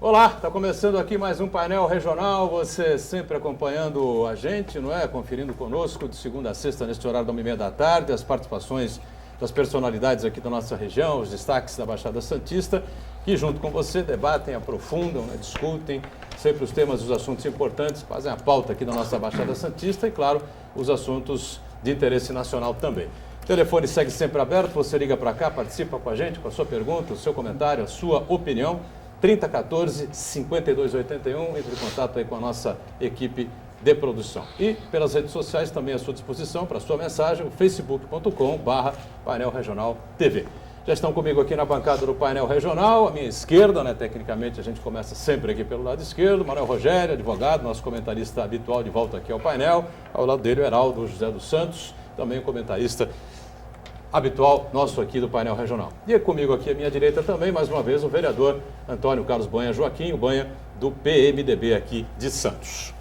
Olá, está começando aqui mais um painel regional, você sempre acompanhando a gente, não é? Conferindo conosco de segunda a sexta neste horário da 1h30 da tarde, as participações das personalidades aqui da nossa região, os destaques da Baixada Santista, que junto com você debatem, aprofundam, né? Discutem sempre os temas, os assuntos importantes, fazem a pauta aqui da nossa Baixada Santista e, claro, os assuntos de interesse nacional também. O telefone segue sempre aberto, você liga para cá, participa com a gente, com a sua pergunta, o seu comentário, a sua opinião. 3014-5281, entre em contato aí com a nossa equipe de produção. E pelas redes sociais também à sua disposição para a sua mensagem, o facebook.com/Painel Regional TV. Já estão comigo aqui na bancada do Painel Regional, à minha esquerda, né? Tecnicamente a gente começa sempre aqui pelo lado esquerdo, Manuel Rogério, advogado, nosso comentarista habitual de volta aqui ao painel. Ao lado dele o Heraldo José dos Santos, também comentarista habitual nosso aqui do painel regional. E comigo aqui à minha direita também, mais uma vez, o vereador Antônio Carlos Banha Joaquim, o Banha do PMDB aqui de Santos.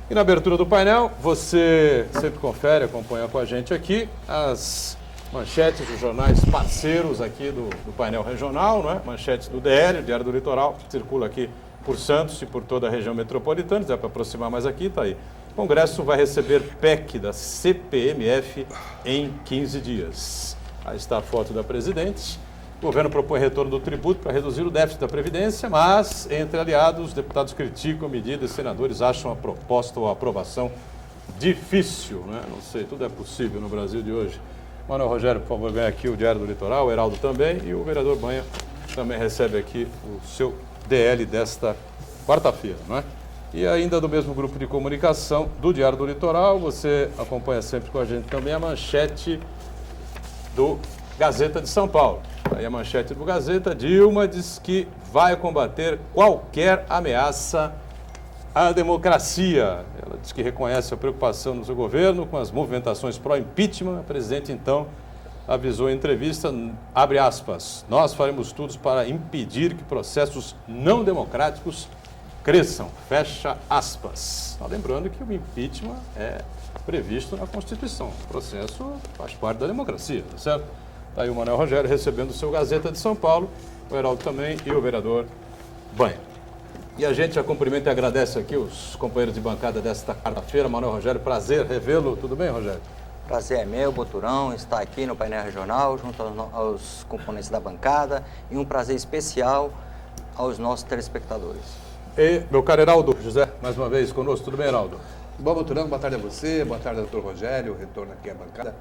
E na abertura do painel, você sempre confere, acompanha com a gente aqui as manchetes dos jornais parceiros aqui do painel regional, não é? Manchetes do DL, o Diário do Litoral, que circula aqui por Santos e por toda a região metropolitana, dá para aproximar mais aqui, está aí. O Congresso vai receber PEC da CPMF em 15 dias. Aí está a foto da presidente. O governo propõe retorno do tributo para reduzir o déficit da Previdência, mas, entre aliados, os deputados criticam a medida e os senadores acham a proposta ou a aprovação difícil, né? Não sei, tudo é possível no Brasil de hoje. Manuel Rogério, por favor, vem aqui o Diário do Litoral, o Heraldo também, e o vereador Banha também recebe aqui o seu DL desta quarta-feira, não é? E ainda do mesmo grupo de comunicação do Diário do Litoral, você acompanha sempre com a gente também a manchete do Gazeta de São Paulo. Aí a manchete do Gazeta, Dilma diz que vai combater qualquer ameaça à democracia. Ela diz que reconhece a preocupação do seu governo com as movimentações pró-impeachment. A presidente, então, avisou em entrevista, abre aspas, nós faremos tudo para impedir que processos não democráticos cresçam, fecha aspas. Lembrando que o impeachment é previsto na Constituição. O processo faz parte da democracia, tá certo? Está aí o Manuel Rogério recebendo o seu Gazeta de São Paulo, o Heraldo também e o vereador Banha. E a gente já cumprimenta e agradece aqui os companheiros de bancada desta quarta-feira. Manuel Rogério, prazer revê-lo. Tudo bem, Rogério? Prazer é meu, Boturão, estar aqui no painel regional, junto aos componentes da bancada, e um prazer especial aos nossos telespectadores. E meu caro Heraldo José, mais uma vez conosco. Tudo bem, Heraldo? Bom, Boturão, boa tarde a você, boa tarde, doutor Rogério, retorno aqui à bancada,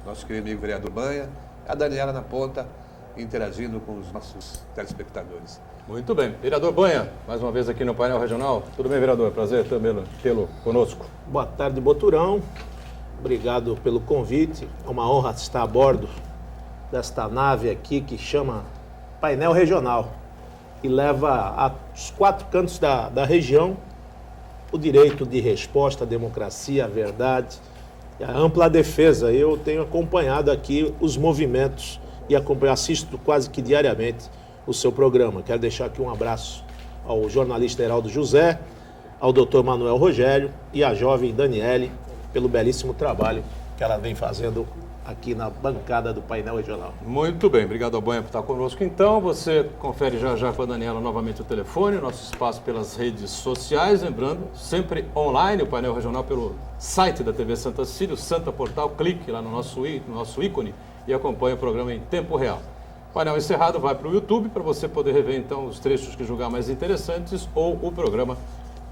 nosso querido amigo vereador Banha, a Daniela na ponta, interagindo com os nossos telespectadores. Muito bem. Vereador Banha, mais uma vez aqui no painel regional. Tudo bem, vereador? Prazer tê-lo conosco. Boa tarde, Boturão. Obrigado pelo convite. É uma honra estar a bordo desta nave aqui que chama Painel Regional e leva aos 4 cantos da região o direito de resposta à democracia, à verdade e à ampla defesa. Eu tenho acompanhado aqui os movimentos e assisto quase que diariamente o seu programa. Quero deixar aqui um abraço ao jornalista Heraldo José, ao doutor Manuel Rogério e à jovem Daniele pelo belíssimo trabalho que ela vem fazendo aqui na bancada do painel regional. Muito bem, obrigado ao Banha por estar conosco. Então, você confere já com a Daniela novamente o telefone, nosso espaço pelas redes sociais, lembrando, sempre online, o painel regional pelo site da TV Santa Cecília, o Santa Portal, clique lá no nosso ícone e acompanhe o programa em tempo real. O painel encerrado vai para o YouTube para você poder rever então os trechos que julgar mais interessantes ou o programa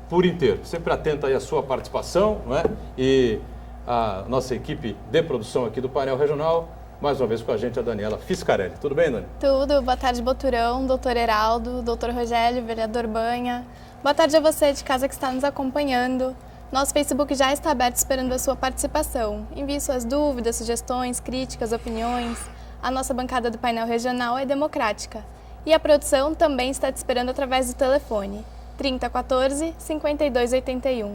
por inteiro. Sempre atento aí à sua participação, não é? E a nossa equipe de produção aqui do painel regional, mais uma vez com a gente a Daniela Fiscarelli. Tudo bem, Dani? Tudo. Boa tarde, Boturão, doutor Heraldo, doutor Rogério, vereador Banha. Boa tarde a você de casa que está nos acompanhando. Nosso Facebook já está aberto esperando a sua participação. Envie suas dúvidas, sugestões, críticas, opiniões. A nossa bancada do painel regional é democrática. E a produção também está te esperando através do telefone 3014-5281.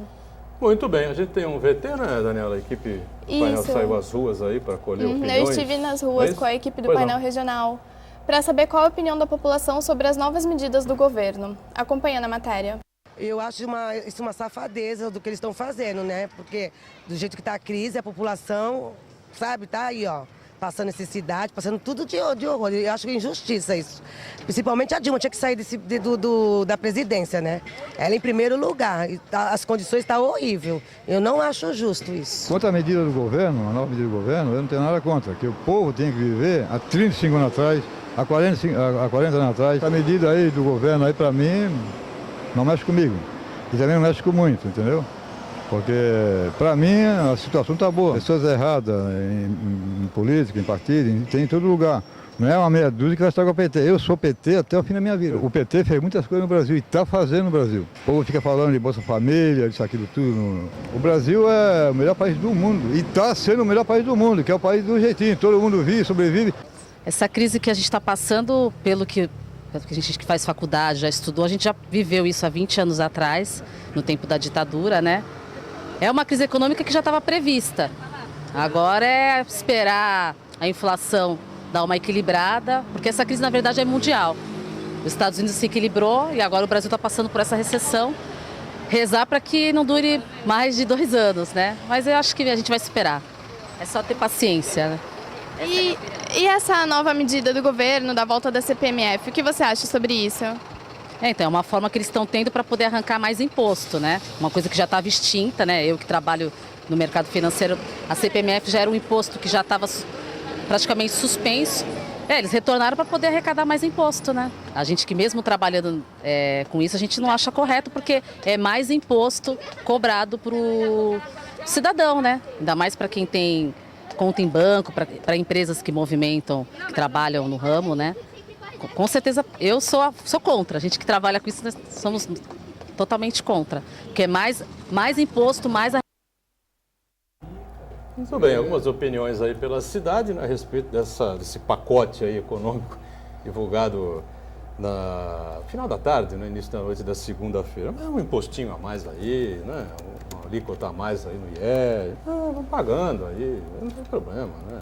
Muito bem, a gente tem um VT, né, Daniela? A equipe do painel saiu às ruas aí para colher opiniões. Eu estive nas ruas com a equipe do painel regional para saber qual a opinião da população sobre as novas medidas do governo. Acompanhando a matéria. Eu acho isso uma safadeza do que eles estão fazendo, né? Porque do jeito que está a crise, a população, sabe, tá aí, ó. passando necessidade, passando tudo de horror. Eu acho que é injustiça isso. Principalmente a Dilma tinha que sair da presidência, né? Ela em primeiro lugar. As condições estão horríveis. Eu não acho justo isso. Quanto à medida do governo, a nova medida do governo, eu não tenho nada contra, que o povo tem que viver há 35 anos atrás, há 40 anos atrás. A medida aí do governo, aí para mim, não mexe comigo. E também não mexe com muito, entendeu? Porque, para mim, a situação está boa. Pessoas erradas em política, em partido, tem em todo lugar. Não é uma meia dúzia que vai estar com o PT. Eu sou PT até o fim da minha vida. O PT fez muitas coisas no Brasil e está fazendo no Brasil. O povo fica falando de Bolsa Família, disso, aquilo, tudo. O Brasil é o melhor país do mundo e está sendo o melhor país do mundo, que é o país do jeitinho. Todo mundo vive, sobrevive. Essa crise que a gente está passando, pelo que a gente que faz faculdade, já estudou, a gente já viveu isso há 20 anos atrás, no tempo da ditadura, né? É uma crise econômica que já estava prevista. Agora é esperar a inflação dar uma equilibrada, porque essa crise, na verdade, é mundial. Os Estados Unidos se equilibrou e agora o Brasil está passando por essa recessão. Rezar para que não dure mais de 2 anos, né? Mas eu acho que a gente vai esperar. É só ter paciência, né? E essa nova medida do governo, da volta da CPMF, o que você acha sobre isso? Então, é uma forma que eles estão tendo para poder arrancar mais imposto, né? Uma coisa que já estava extinta, né? Eu que trabalho no mercado financeiro, a CPMF já era um imposto que já estava praticamente suspenso. Eles retornaram para poder arrecadar mais imposto, né? A gente que mesmo trabalhando com isso, a gente não acha correto, porque é mais imposto cobrado para o cidadão, né? Ainda mais para quem tem conta em banco, para empresas que movimentam, que trabalham no ramo, né? Com certeza, eu sou contra. A gente que trabalha com isso, nós somos totalmente contra. Porque é mais imposto, mais... Muito bem, algumas opiniões aí pela cidade, né, a respeito desse pacote aí econômico divulgado no final da tarde, no início da noite da segunda-feira. Um impostinho a mais aí, né? Uma alíquota a mais aí no IR. Vamos pagando aí, não tem problema, né?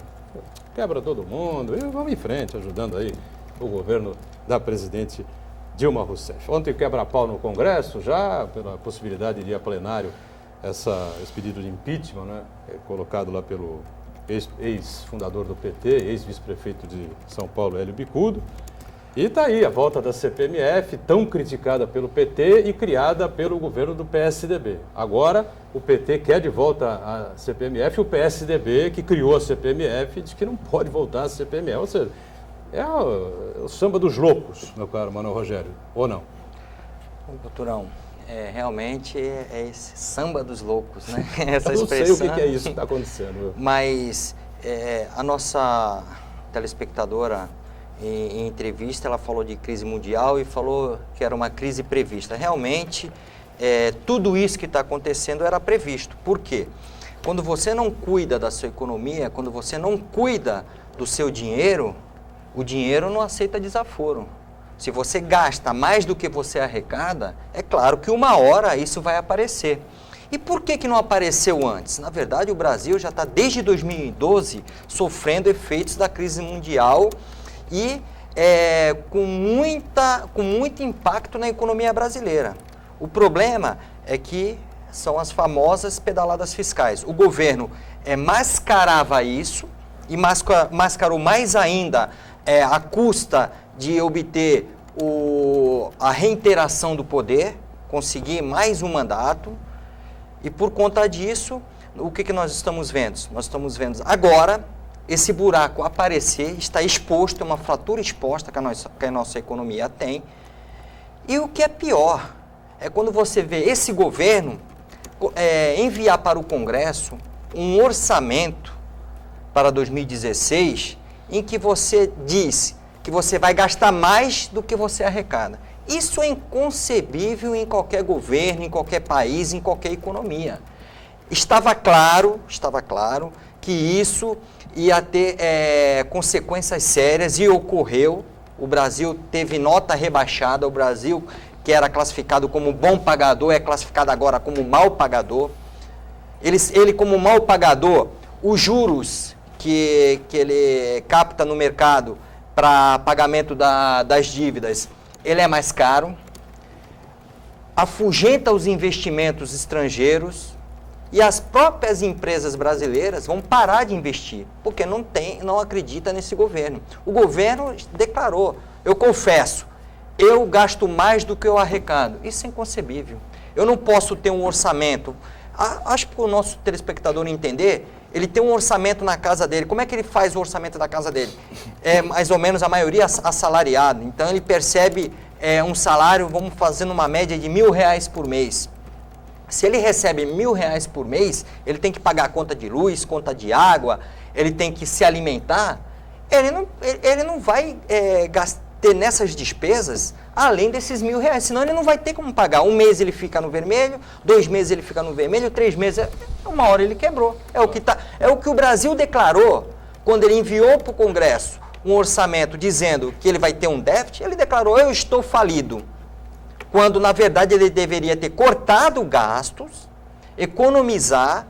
Quebra todo mundo e vamos em frente, ajudando aí o governo da presidente Dilma Rousseff. Ontem quebra-pau no Congresso, já pela possibilidade de ir a plenário esse pedido de impeachment, né, colocado lá pelo ex-fundador do PT, ex-vice-prefeito de São Paulo, Hélio Bicudo. E está aí a volta da CPMF, tão criticada pelo PT e criada pelo governo do PSDB. Agora, o PT quer de volta a CPMF e o PSDB, que criou a CPMF, diz que não pode voltar a CPMF. Ou seja, é o samba dos loucos, meu caro Manuel Rogério, ou não? Doutorão, realmente é esse samba dos loucos, né? Essa Eu não expressão. sei o que é isso que está acontecendo. Mas a nossa telespectadora, em entrevista, ela falou de crise mundial e falou que era uma crise prevista. Realmente, tudo isso que está acontecendo era previsto. Por quê? Quando você não cuida da sua economia, quando você não cuida do seu dinheiro, o dinheiro não aceita desaforo. Se você gasta mais do que você arrecada, é claro que uma hora isso vai aparecer. E por que não apareceu antes? Na verdade, o Brasil já está desde 2012 sofrendo efeitos da crise mundial e com muito impacto na economia brasileira. O problema é que são as famosas pedaladas fiscais. O governo mascarava isso e mascarou mais ainda à custa de obter a reiteração do poder, conseguir mais um mandato, e por conta disso, o que nós estamos vendo? Nós estamos vendo agora esse buraco aparecer, está exposto, é uma fratura exposta que a nossa economia tem, e o que é pior é quando você vê esse governo enviar para o Congresso um orçamento para 2016, em que você diz que você vai gastar mais do que você arrecada. Isso é inconcebível em qualquer governo, em qualquer país, em qualquer economia. Estava claro que isso ia ter consequências sérias e ocorreu. O Brasil teve nota rebaixada, o Brasil, que era classificado como bom pagador, é classificado agora como mal pagador. Ele como mal pagador, os juros que ele capta no mercado para pagamento das dívidas, ele é mais caro, afugenta os investimentos estrangeiros, E as próprias empresas brasileiras vão parar de investir, porque não acredita nesse governo. O governo declarou, eu confesso, eu gasto mais do que eu arrecado. Isso é inconcebível. Eu não posso ter um orçamento. Acho que para o nosso telespectador entender, ele tem um orçamento na casa dele. Como é que ele faz o orçamento da casa dele? É mais ou menos a maioria assalariado. Então ele percebe um salário, vamos fazendo uma média de R$1.000 por mês. Se ele recebe R$1.000 por mês, ele tem que pagar a conta de luz, conta de água, ele tem que se alimentar. Ele não vai ter nessas despesas além desses R$1.000, senão ele não vai ter como pagar. Um mês ele fica no vermelho, 2 meses ele fica no vermelho, 3 meses, uma hora ele quebrou. É o que o Brasil declarou quando ele enviou para o Congresso um orçamento dizendo que ele vai ter um déficit, ele declarou, eu estou falido. Quando, na verdade, ele deveria ter cortado gastos, economizar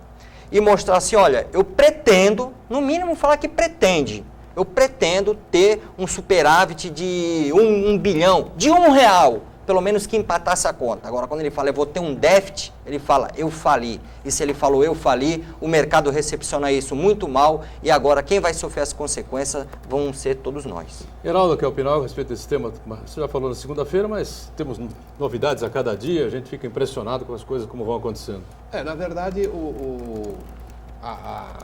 e mostrar assim, olha, eu pretendo, no mínimo falar que pretende, eu pretendo ter um superávit de 1 bilhão, de R$1, pelo menos que empatasse a conta. Agora, quando ele fala, eu vou ter um déficit, ele fala, eu fali. E se ele falou, eu fali, o mercado recepciona isso muito mal e agora quem vai sofrer as consequências vão ser todos nós. Heraldo, quer opinar a respeito desse tema? Você já falou na segunda-feira, mas temos novidades a cada dia, a gente fica impressionado com as coisas como vão acontecendo. Na verdade, a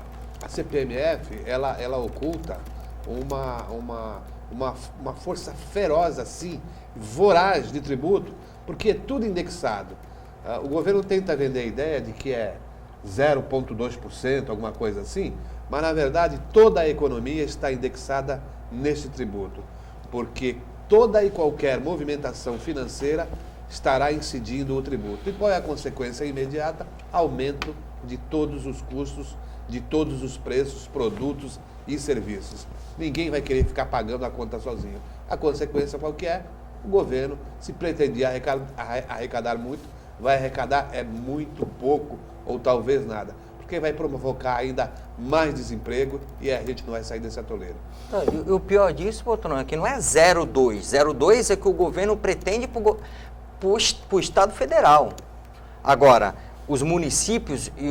CPMF, ela oculta uma força feroz, assim, voraz de tributo, porque é tudo indexado. O governo tenta vender a ideia de que é 0,2%, alguma coisa assim, mas na verdade toda a economia está indexada nesse tributo, porque toda e qualquer movimentação financeira estará incidindo o tributo. E qual é a consequência imediata? Aumento de todos os custos, de todos os preços, produtos e serviços. Ninguém vai querer ficar pagando a conta sozinho. A consequência qual que é? O governo, se pretendia arrecadar muito, vai arrecadar muito pouco ou talvez nada, porque vai provocar ainda mais desemprego e a gente não vai sair desse atoleiro. E o pior disso, Botrão, é que não é 0,2. 0,2 é que o governo pretende para o Estado Federal. Agora, os municípios e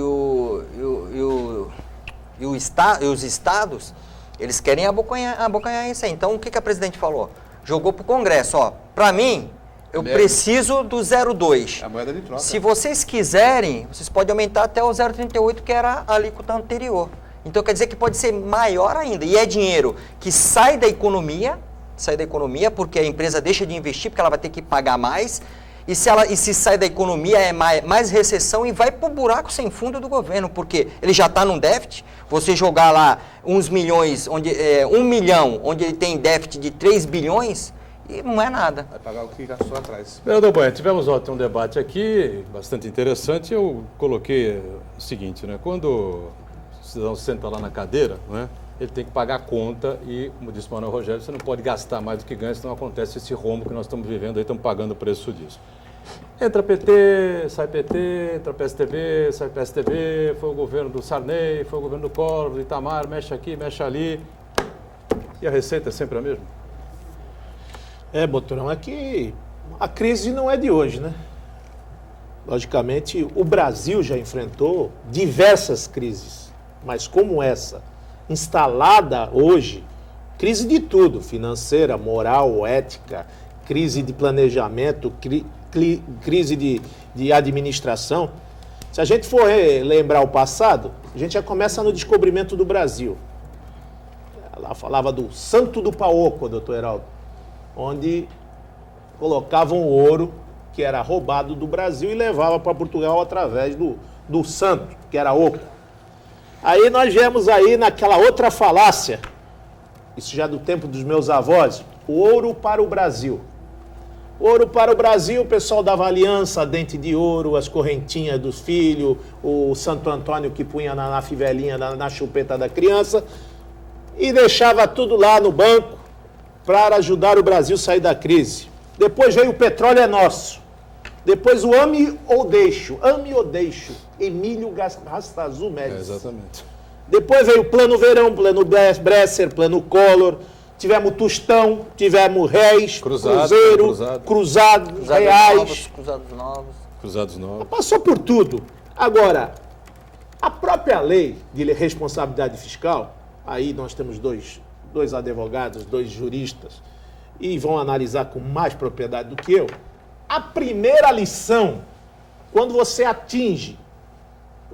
os estados, eles querem abocanhar isso aí. Então, o que a presidente falou? Jogou para o Congresso, para mim, eu preciso do 0,2. A moeda de troca. Se vocês quiserem, vocês podem aumentar até o 0,38, que era a alíquota anterior. Então, quer dizer que pode ser maior ainda. E é dinheiro que sai da economia, porque a empresa deixa de investir, porque ela vai ter que pagar mais. E se sai da economia é mais recessão e vai para o buraco sem fundo do governo, porque ele já está num déficit. Você jogar lá uns milhões, 1 milhão, onde ele tem déficit de 3 bilhões, e não é nada. Vai pagar o que fica só atrás. Vereador Banha, tivemos ontem um debate aqui, bastante interessante. Eu coloquei o seguinte, né? Quando o cidadão senta lá na cadeira, né? Ele tem que pagar a conta e, como disse o Manuel Rogério, você não pode gastar mais do que ganha, senão acontece esse rombo que nós estamos vivendo aí, estamos pagando o preço disso. Entra PT, sai PT, entra PSTB, sai PSTB, foi o governo do Sarney, foi o governo do Collor, do Itamar, mexe aqui, mexe ali. E a receita é sempre a mesma? Boturão, é que a crise não é de hoje, né? Logicamente, o Brasil já enfrentou diversas crises, mas como essa, instalada hoje, crise de tudo, financeira, moral, ética, crise de planejamento, crise de administração. Se a gente for lembrar o passado, a gente já começa no descobrimento do Brasil. Ela falava do Santo do Paoco, doutor Heraldo, onde colocavam o ouro que era roubado do Brasil e levava para Portugal através do santo, que era oco. Aí nós viemos aí naquela outra falácia, isso já do tempo dos meus avós, o ouro para o Brasil. Ouro para o Brasil, o pessoal dava aliança, dente de ouro, as correntinhas dos filhos, o Santo Antônio que punha na fivelinha, na chupeta da criança, e deixava tudo lá no banco para ajudar o Brasil a sair da crise. Depois veio o petróleo é nosso. Depois o ame ou deixo, Emílio Rastazu Médici. Exatamente. Depois veio o Plano Verão, Plano Bresser, Plano Collor, tivemos Tostão, tivemos Réis, Cruzeiro, Cruzados, Reais. Cruzados Novos. Cruzados Novos. Passou por tudo. Agora, A própria lei de responsabilidade fiscal, aí nós temos dois advogados, 2 juristas, e vão analisar com mais propriedade do que eu. A primeira lição, quando você atinge,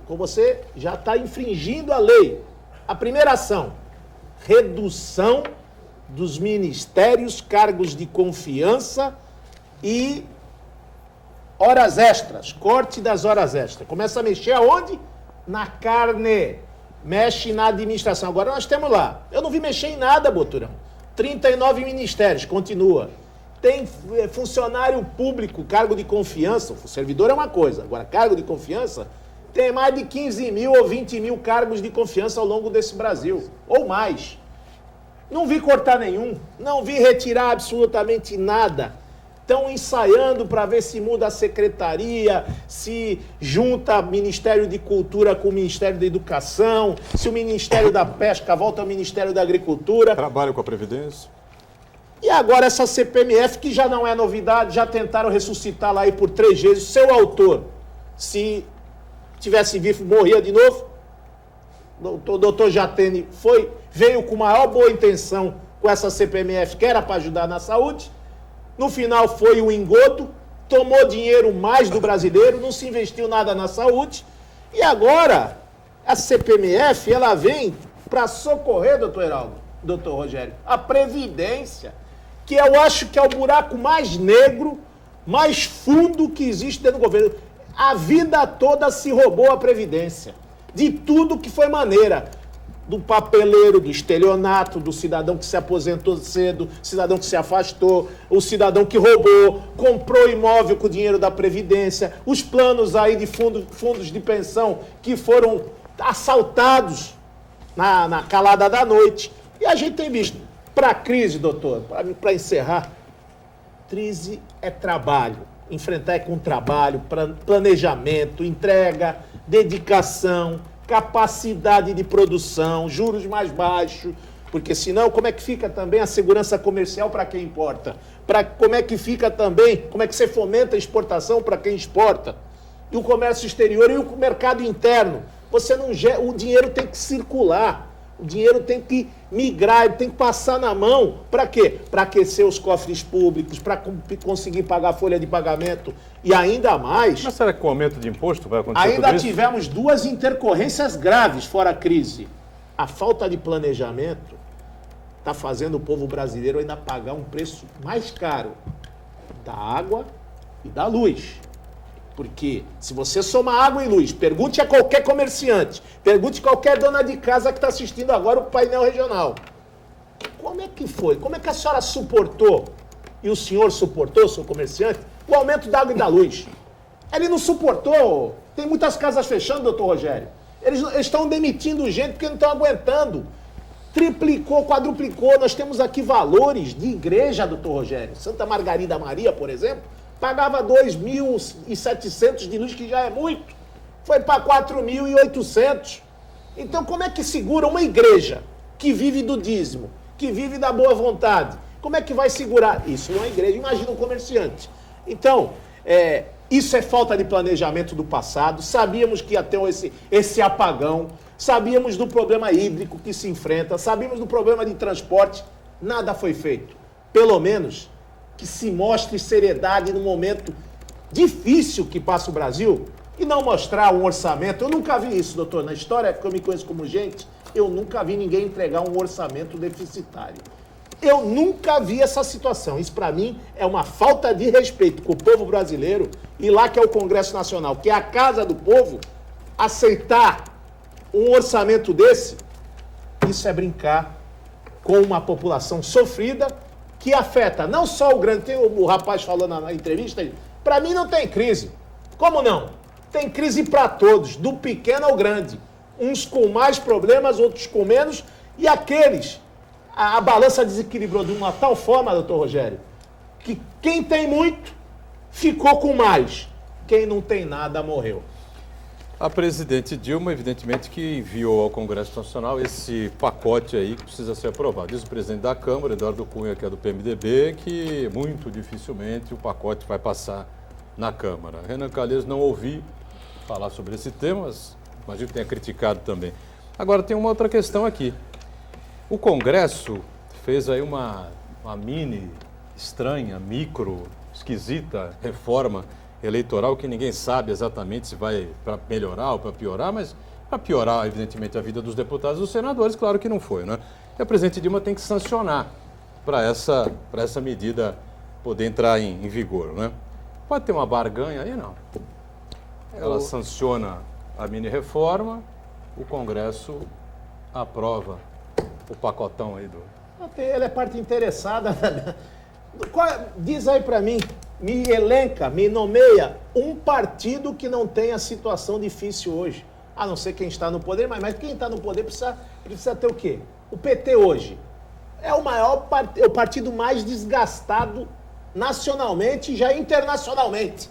quando você já está infringindo a lei, a primeira ação, redução dos ministérios, cargos de confiança e horas extras, corte das horas extras. Começa a mexer aonde? Na carne. Mexe na administração. Agora nós temos lá. Eu não vi mexer em nada, Boturão. 39 ministérios, continua. Tem funcionário público, cargo de confiança. O servidor é uma coisa. Agora, cargo de confiança, tem mais de 15 mil ou 20 mil cargos de confiança ao longo desse Brasil. Ou mais. Não vi cortar nenhum. Não vi retirar absolutamente nada. Estão ensaiando para ver se muda a secretaria, se junta o Ministério de Cultura com o Ministério da Educação, se o Ministério da Pesca volta ao Ministério da Agricultura. Trabalho com a Previdência. E agora essa CPMF, que já não é novidade, já tentaram ressuscitar lá aí por 3 vezes. Seu autor, se tivesse vivo, morria de novo. O doutor Jatene veio com maior boa intenção com essa CPMF, que era para ajudar na saúde. No final foi um engodo, tomou dinheiro mais do brasileiro, não se investiu nada na saúde. E agora, a CPMF, ela vem para socorrer, doutor Heraldo, doutor Rogério, a Previdência, que eu acho que é o buraco mais negro, mais fundo que existe dentro do governo. A vida toda se roubou a Previdência, de tudo que foi maneira. Do papeleiro, do estelionato, do cidadão que se aposentou cedo, cidadão que se afastou, o cidadão que roubou, comprou imóvel com o dinheiro da Previdência, os planos aí de fundos de pensão que foram assaltados na calada da noite. E a gente tem visto, para a crise, doutor, para encerrar, crise é trabalho. Enfrentar é com trabalho, planejamento, entrega, dedicação, capacidade de produção, juros mais baixos, porque senão como é que fica também a segurança comercial para quem importa? Como é que fica também, como é que você fomenta a exportação para quem exporta? E o comércio exterior e o mercado interno. O dinheiro tem que circular, o dinheiro tem que migrar, ele tem que passar na mão. Para quê? Para aquecer os cofres públicos, para conseguir pagar a folha de pagamento e ainda mais... Mas será que com o aumento de imposto vai acontecer ainda tudo isso? Tivemos 2 intercorrências graves fora a crise. A falta de planejamento está fazendo o povo brasileiro ainda pagar um preço mais caro da água e da luz. Porque se você soma água e luz, pergunte a qualquer comerciante, pergunte a qualquer dona de casa que está assistindo agora o painel regional. Como é que foi? Como é que a senhora suportou, e o senhor suportou, seu comerciante, o aumento da água e da luz? Ele não suportou. Tem muitas casas fechando, doutor Rogério. Eles estão demitindo gente porque não estão aguentando. Triplicou, quadruplicou. Nós temos aqui valores de igreja, doutor Rogério. Santa Margarida Maria, por exemplo, pagava 2.700 de luz, que já é muito. Foi para 4.800. Então, como é que segura uma igreja que vive do dízimo, que vive da boa vontade? Como é que vai segurar? Isso não é igreja, imagina um comerciante. Então, isso é falta de planejamento do passado. Sabíamos que ia ter esse apagão. Sabíamos do problema hídrico que se enfrenta. Sabíamos do problema de transporte. Nada foi feito. Pelo menos que se mostre seriedade no momento difícil que passa o Brasil e não mostrar um orçamento. Eu nunca vi isso, doutor. Na história que eu me conheço como gente, eu nunca vi ninguém entregar um orçamento deficitário. Eu nunca vi essa situação. Isso, para mim, é uma falta de respeito com o povo brasileiro. E lá que é o Congresso Nacional, que é a casa do povo, aceitar um orçamento desse, isso é brincar com uma população sofrida que afeta não só o grande... Tem o rapaz falando na entrevista, para mim não tem crise. Como não? Tem crise para todos, do pequeno ao grande. Uns com mais problemas, outros com menos. E aqueles... A balança desequilibrou de uma tal forma, doutor Rogério, que quem tem muito ficou com mais. Quem não tem nada morreu. A presidente Dilma, evidentemente, que enviou ao Congresso Nacional esse pacote aí que precisa ser aprovado. Diz o presidente da Câmara, Eduardo Cunha, que é do PMDB, que muito dificilmente o pacote vai passar na Câmara. Renan Calheiros, não ouvi falar sobre esse tema, mas imagino que tenha criticado também. Agora, tem uma outra questão aqui. O Congresso fez aí uma mini, estranha, micro, esquisita reforma eleitoral que ninguém sabe exatamente se vai para melhorar ou para piorar, mas para piorar, evidentemente, a vida dos deputados e dos senadores, claro que não foi, né? E a presidente Dilma tem que sancionar para essa medida poder entrar em vigor, né? Pode ter uma barganha aí, não? Ela sanciona a mini-reforma, o Congresso aprova o pacotão aí do... Ela é parte interessada. Diz aí para mim, me elenca, me nomeia um partido que não tenha situação difícil hoje. A não ser quem está no poder, mas quem está no poder precisa ter o quê? O PT hoje é o partido mais desgastado nacionalmente e já internacionalmente.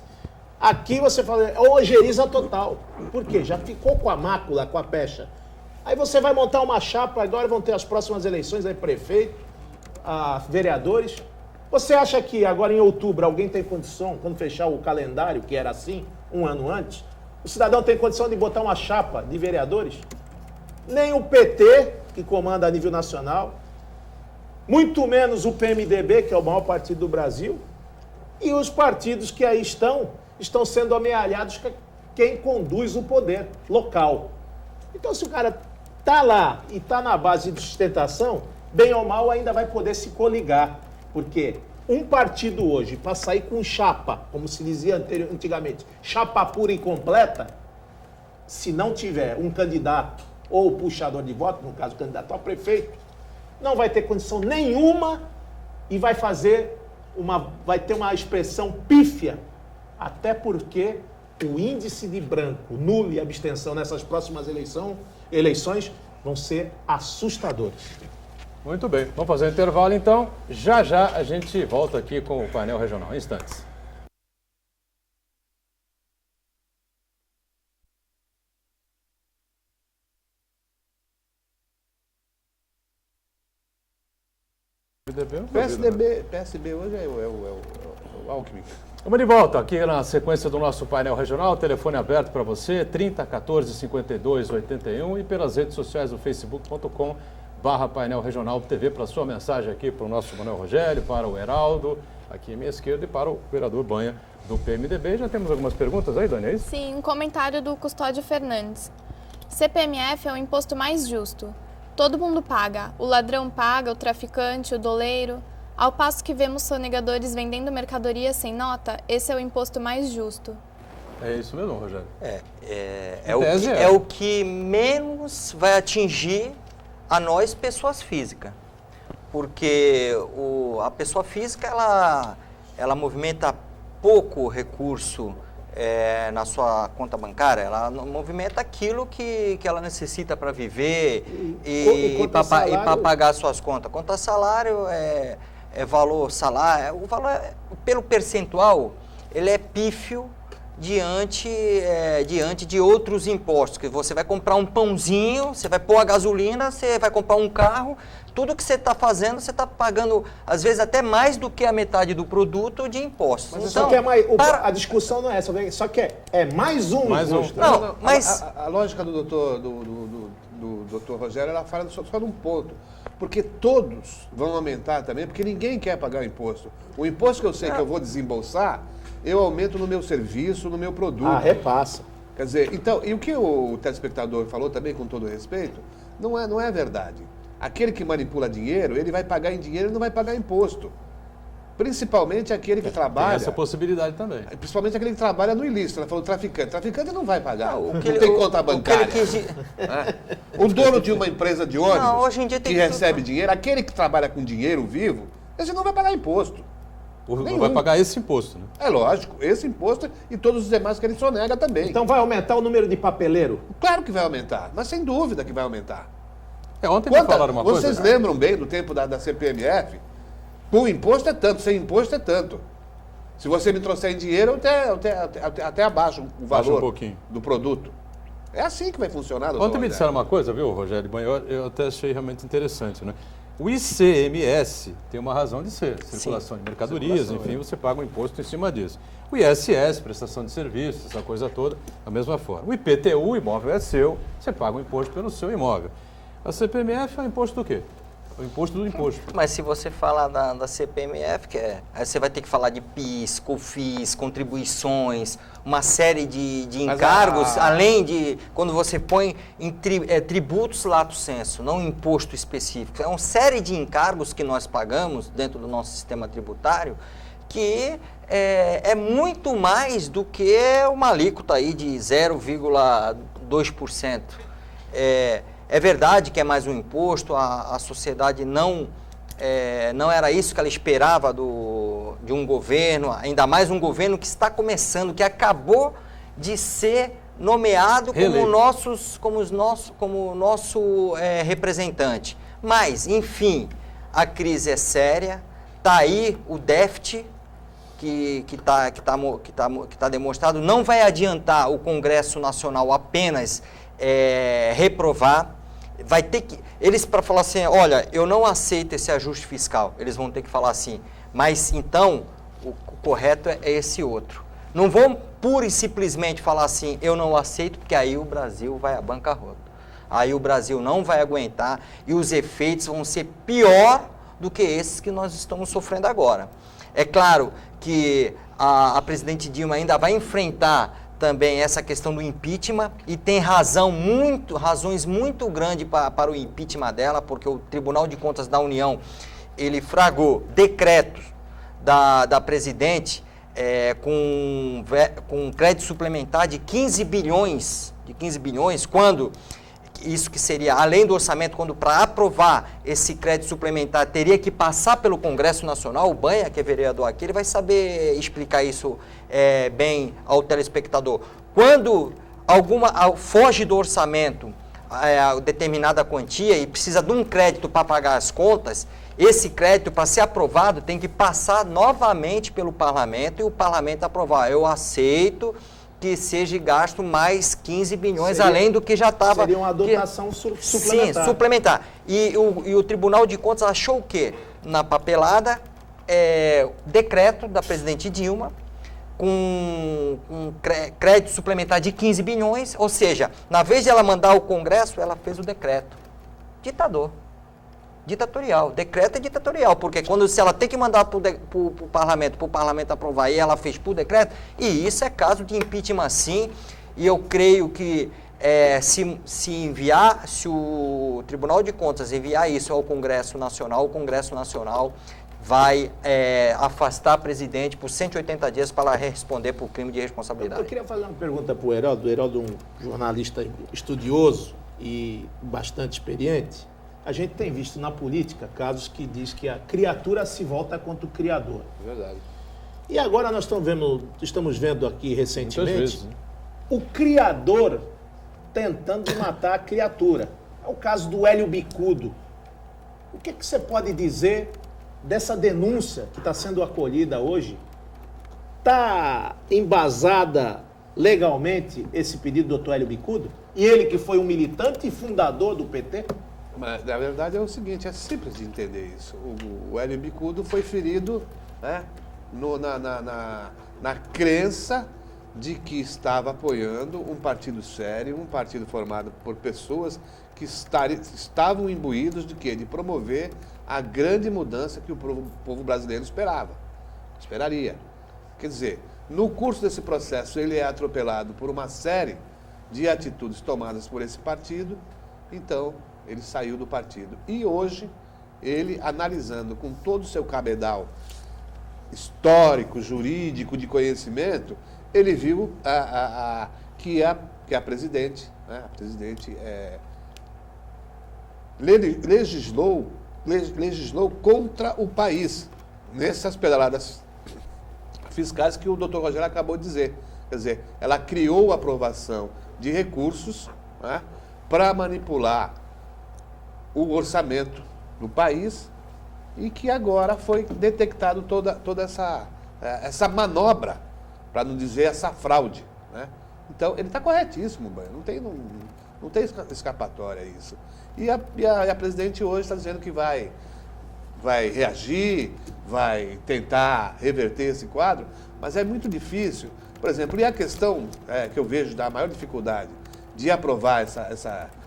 Aqui você fala, é ojeriza total. Por quê? Já ficou com a mácula, com a pecha. Aí você vai montar uma chapa, agora vão ter as próximas eleições, aí prefeito, vereadores. Você acha que agora em outubro alguém tem condição, quando fechar o calendário, que era assim, um ano antes, o cidadão tem condição de botar uma chapa de vereadores? Nem o PT, que comanda a nível nacional, muito menos o PMDB, que é o maior partido do Brasil, e os partidos que aí estão sendo amealhados com quem conduz o poder local. Então, se o cara está lá e está na base de sustentação, bem ou mal ainda vai poder se coligar. Porque um partido hoje, para sair com chapa, como se dizia antigamente, chapa pura e completa, se não tiver um candidato ou puxador de voto, no caso, candidato a prefeito, não vai ter condição nenhuma e vai ter uma expressão pífia, até porque o índice de branco, nulo e abstenção nessas próximas eleições vão ser assustadores. Muito bem, vamos fazer um intervalo então. Já a gente volta aqui com o painel regional. Em instantes. PSB hoje é o Alckmin. Vamos de volta aqui na sequência do nosso painel regional. Telefone aberto para você, 30 14 52 81 e pelas redes sociais do facebook.com/painel regional TV para sua mensagem aqui para o nosso Manuel Rogério, para o Heraldo, aqui à minha esquerda, e para o vereador Banha do PMDB. Já temos algumas perguntas aí, Dani, é isso? Sim, um comentário do Custódio Fernandes. CPMF é o imposto mais justo. Todo mundo paga. O ladrão paga, o traficante, o doleiro. Ao passo que vemos sonegadores vendendo mercadoria sem nota, esse é o imposto mais justo. É isso mesmo, Rogério? É o que menos vai atingir a nós, pessoas físicas. Porque a pessoa física, ela movimenta pouco recurso na sua conta bancária, ela movimenta aquilo que ela necessita para viver e para pagar suas contas. Conta salário é valor salário, o valor pelo percentual, ele é pífio diante de outros impostos, que você vai comprar um pãozinho, você vai pôr a gasolina, você vai comprar um carro, tudo que você está fazendo, você está pagando, às vezes, até mais do que a metade do produto de impostos. Mas então, só que a discussão não é essa, só que é mais um imposto. Não, mas a lógica do doutor Rogério, ela fala só de um ponto. Porque todos vão aumentar também, porque ninguém quer pagar o imposto. O imposto que eu sei que eu vou desembolsar, eu aumento no meu serviço, no meu produto. Repassa. Quer dizer, então, e o que o telespectador falou também, com todo respeito, não é verdade. Aquele que manipula dinheiro, ele vai pagar em dinheiro e não vai pagar imposto. Principalmente aquele que trabalha... Tem essa possibilidade também. Principalmente aquele que trabalha no ilícito. Ela falou traficante. Traficante não vai pagar. Não tem conta bancária. O dono de uma empresa de ônibus hoje em dia tem que recebe dinheiro, aquele que trabalha com dinheiro vivo, esse não vai pagar imposto. Não vai pagar esse imposto, né? É lógico, esse imposto e todos os demais que ele sonega também. Então vai aumentar o número de papeleiro? Claro que vai aumentar, mas sem dúvida que vai aumentar. Ontem me falaram uma coisa... Vocês lembram bem do tempo da CPMF? Com imposto é tanto, sem imposto é tanto. Se você me trouxer em dinheiro, até abaixo o valor do produto. É assim que vai funcionar, doutor Ontem me disseram uma coisa, viu, Rogério Banha? Eu até achei realmente interessante, né? O ICMS tem uma razão de ser, circulação de mercadorias, enfim, você paga um imposto em cima disso. O ISS, prestação de serviços, essa coisa toda, da mesma forma. O IPTU, o imóvel é seu, você paga um imposto pelo seu imóvel. A CPMF é o imposto do quê? O imposto do imposto. Mas se você falar da CPMF, aí você vai ter que falar de PIS, COFINS, contribuições, uma série de encargos, além de quando você põe em tributos lato sensu, não imposto específico. É uma série de encargos que nós pagamos dentro do nosso sistema tributário que é muito mais do que uma alíquota aí de 0,2%. É verdade que é mais um imposto, a sociedade não era isso que ela esperava de um governo, ainda mais um governo que está começando, que acabou de ser nomeado como nosso representante. Mas, enfim, a crise é séria, está aí o déficit que está demonstrado, não vai adiantar o Congresso Nacional apenas reprovar. Vai ter que, eles para falar assim, olha, eu não aceito esse ajuste fiscal, eles vão ter que falar assim, mas então o correto é esse outro. Não vão pura e simplesmente falar assim, eu não aceito, porque aí o Brasil vai à bancarrota. Aí o Brasil não vai aguentar e os efeitos vão ser pior do que esses que nós estamos sofrendo agora. É claro que a presidente Dilma ainda vai enfrentar também essa questão do impeachment e tem razões muito grandes para o impeachment dela, porque o Tribunal de Contas da União, ele fragou decretos da presidente com crédito suplementar de 15 bilhões, quando isso que seria além do orçamento, quando para aprovar esse crédito suplementar teria que passar pelo Congresso Nacional. O Banha, que é vereador aqui, ele vai saber explicar isso bem ao telespectador. Quando foge do orçamento determinada quantia e precisa de um crédito para pagar as contas, esse crédito, para ser aprovado, tem que passar novamente pelo parlamento e o parlamento aprovar. Eu aceito que seja gasto mais 15 bilhões, além do que já estava... Seria uma dotação suplementar. Sim, suplementar. E o Tribunal de Contas achou o quê? Na papelada, decreto da presidente Dilma, com crédito suplementar de 15 bilhões, ou seja, na vez de ela mandar ao Congresso, ela fez o decreto. Ditatorial. Decreto é ditatorial, porque se ela tem que mandar para o parlamento aprovar, e ela fez por decreto, e isso é caso de impeachment sim, e eu creio que se o Tribunal de Contas enviar isso ao Congresso Nacional, o Congresso Nacional vai afastar a presidente por 180 dias para ela responder por crime de responsabilidade. Eu queria fazer uma pergunta para o Heraldo. O Heraldo é um jornalista estudioso e bastante experiente. A gente tem visto na política casos que diz que a criatura se volta contra o criador. Verdade. E agora nós estamos vendo aqui recentemente vezes, né? O criador tentando matar a criatura. É o caso do Hélio Bicudo. O que você pode dizer dessa denúncia que está sendo acolhida hoje? Está embasada legalmente esse pedido do doutor Hélio Bicudo? E ele que foi um militante e fundador do PT? Mas, na verdade, é o seguinte, é simples de entender isso. O Hélio Bicudo foi ferido, né, na crença de que estava apoiando um partido sério, um partido formado por pessoas que estavam imbuídos de quê? De promover a grande mudança que o povo brasileiro esperaria. Quer dizer, no curso desse processo, ele é atropelado por uma série de atitudes tomadas por esse partido, então ele saiu do partido. E hoje, ele, analisando com todo o seu cabedal histórico, jurídico, de conhecimento, ele viu que a presidente, né, legislou contra o país, nessas pedaladas fiscais que o doutor Rogério acabou de dizer. Quer dizer, ela criou a aprovação de recursos, né, para manipular o orçamento do país e que agora foi detectado toda essa manobra, para não dizer essa fraude, né? Então, ele está corretíssimo, não Não tem escapatória isso. E a presidente hoje está dizendo que vai reagir, vai tentar reverter esse quadro, mas é muito difícil. Por exemplo, e a questão que eu vejo da maior dificuldade de aprovar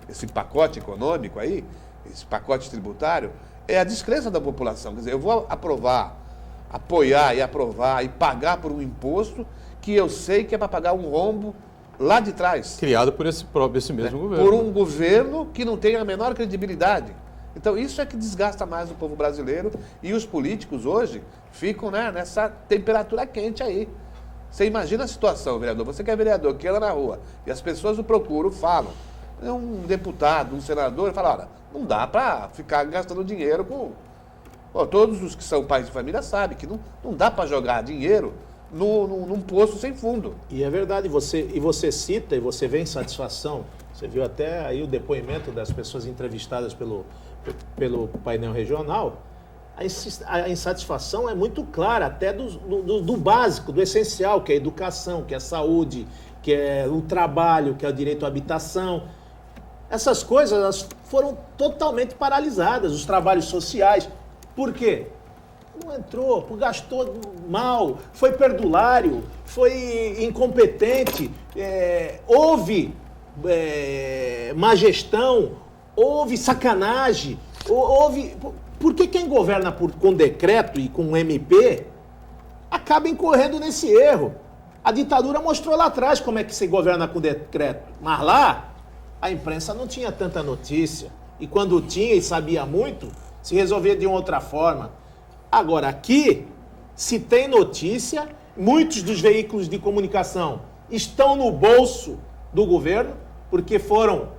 esse pacote econômico aí, esse pacote tributário, é a descrença da população. Quer dizer, eu vou apoiar e aprovar e pagar por um imposto que eu sei que é para pagar um rombo lá de trás. Criado por esse mesmo governo. Por um governo que não tem a menor credibilidade. Então, isso é que desgasta mais o povo brasileiro e os políticos hoje ficam, né, nessa temperatura quente aí. Você imagina a situação, vereador. Você que é vereador, que anda na rua e as pessoas o procuram, falam. Um deputado, um senador, fala, olha, não dá para ficar gastando dinheiro com... Bom, todos os que são pais de família sabem que não dá para jogar dinheiro num poço sem fundo. E é verdade, você cita e você vê insatisfação. Você viu até aí o depoimento das pessoas entrevistadas pelo painel regional. A insatisfação é muito clara, até do básico, do essencial, que é a educação, que é a saúde, que é o trabalho, que é o direito à habitação. Essas coisas elas foram totalmente paralisadas, os trabalhos sociais. Por quê? Não entrou, gastou mal, foi perdulário, foi incompetente, houve má gestão, houve sacanagem, houve... Por que quem governa com decreto e com MP acaba incorrendo nesse erro? A ditadura mostrou lá atrás como é que se governa com decreto, mas lá a imprensa não tinha tanta notícia. E quando tinha e sabia muito, se resolvia de uma outra forma. Agora, aqui, se tem notícia, muitos dos veículos de comunicação estão no bolso do governo, porque foram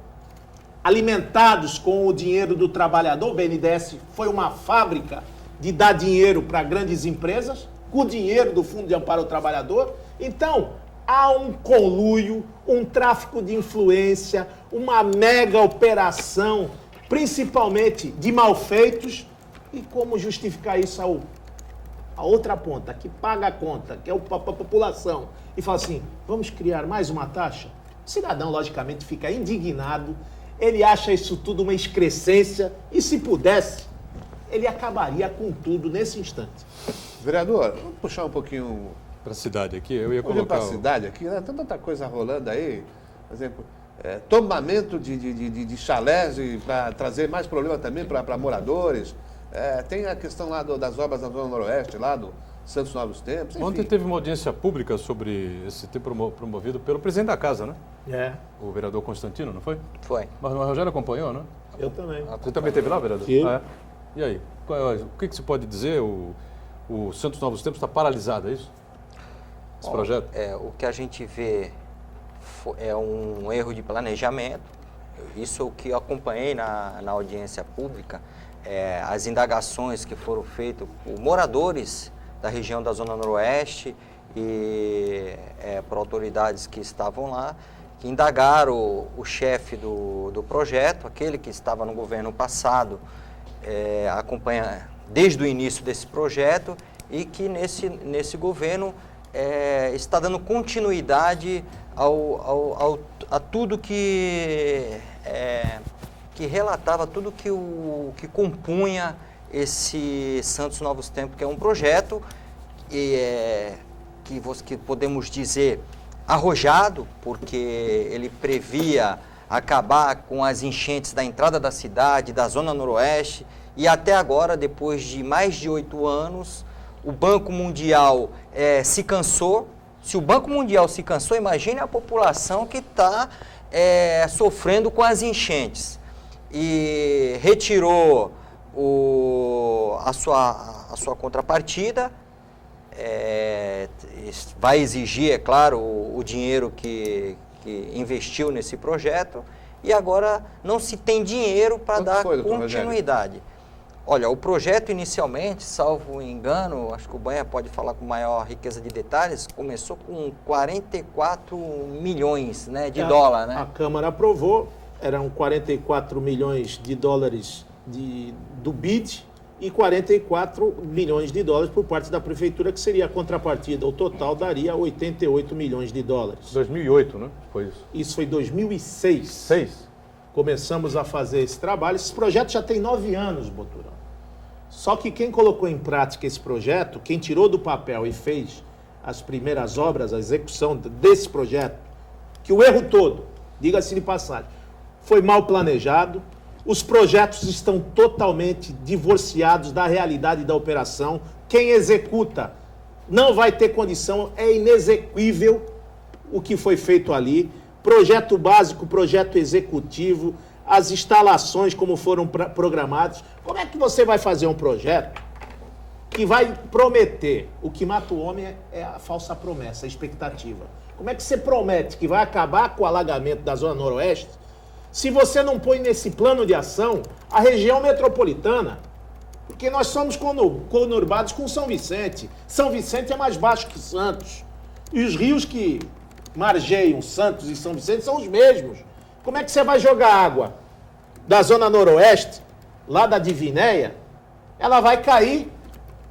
alimentados com o dinheiro do trabalhador. O BNDES foi uma fábrica de dar dinheiro para grandes empresas, com o dinheiro do Fundo de Amparo ao Trabalhador. Então, há um conluio, um tráfico de influência, uma mega operação, principalmente de malfeitos. E como justificar isso a outra ponta, que paga a conta, que é a população, e fala assim, vamos criar mais uma taxa? O cidadão, logicamente, fica indignado, ele acha isso tudo uma excrescência, e se pudesse, ele acabaria com tudo nesse instante. Vereador, vamos puxar um pouquinho... Para a cidade aqui, eu ia colocar... Para a cidade aqui, né? Tem tanta coisa rolando aí, por exemplo, tombamento de chalés para trazer mais problema também para moradores. Tem a questão lá das obras da Zona Noroeste, lá do Santos Novos Tempos. Enfim. Ontem teve uma audiência pública sobre esse tema promovido pelo presidente da casa, né? O vereador Constantino, não foi? Foi. Mas o Rogério acompanhou, né? Eu também. Você também esteve lá, vereador? Sim. E aí? O que se pode dizer? O Santos Novos Tempos está paralisado, é isso? Esse projeto? O que a gente vê é um erro de planejamento. Isso é o que eu acompanhei na audiência pública. As indagações que foram feitas por moradores da região da Zona Noroeste e por autoridades que estavam lá, que indagaram o chefe do projeto, aquele que estava no governo passado, acompanha desde o início desse projeto e que nesse governo está dando continuidade a tudo que relatava, tudo que compunha esse Santos Novos Tempos, que é um projeto que podemos dizer arrojado, porque ele previa acabar com as enchentes da entrada da cidade, da Zona Noroeste, e até agora, depois de mais de 8 anos, o Banco Mundial se cansou. Se o Banco Mundial se cansou, imagine a população que está sofrendo com as enchentes. E retirou a sua contrapartida, vai exigir, é claro, o dinheiro que investiu nesse projeto, e agora não se tem dinheiro para dar continuidade. Olha, o projeto inicialmente, salvo engano, acho que o Banha pode falar com maior riqueza de detalhes, começou com 44 milhões de dólar, né? A Câmara aprovou, eram 44 milhões de dólares do BID, e 44 milhões de dólares por parte da prefeitura, que seria a contrapartida. O total daria 88 milhões de dólares. 2008, né? Foi isso. Isso foi em 2006. 6? Começamos a fazer esse trabalho. Esse projeto já tem 9 anos, Boturão. Só que quem colocou em prática esse projeto, quem tirou do papel e fez as primeiras obras, a execução desse projeto, que o erro todo, diga-se de passagem, foi mal planejado. Os projetos estão totalmente divorciados da realidade da operação. Quem executa não vai ter condição, é inexequível o que foi feito ali. Projeto básico, projeto executivo, as instalações como foram programadas. Como é que você vai fazer um projeto que vai prometer? O que mata o homem é a falsa promessa, a expectativa. Como é que você promete que vai acabar com o alagamento da Zona Noroeste se você não põe nesse plano de ação a região metropolitana? Porque nós somos conurbados com São Vicente. São Vicente é mais baixo que Santos. E os rios que margeiam Santos e São Vicente são os mesmos. Como é que você vai jogar água da Zona Noroeste, lá da Divinéia? Ela vai cair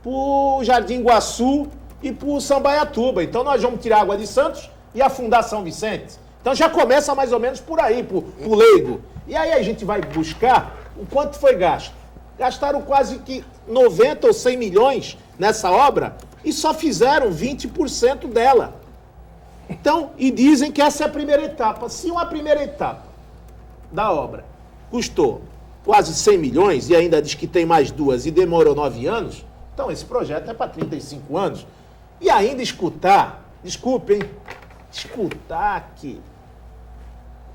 pro Jardim Guaçu e pro Sambaiatuba. Então nós vamos tirar água de Santos e afundar São Vicente. Então já começa mais ou menos por aí, pro leigo. E aí a gente vai buscar o quanto foi gasto. Gastaram quase que 90 ou 100 milhões nessa obra e só fizeram 20% dela. Então, e dizem que essa é a primeira etapa. Se uma primeira etapa da obra custou quase 100 milhões e ainda diz que tem mais 2 e demorou 9 anos, então esse projeto é para 35 anos. E ainda escutar, desculpem, escutar que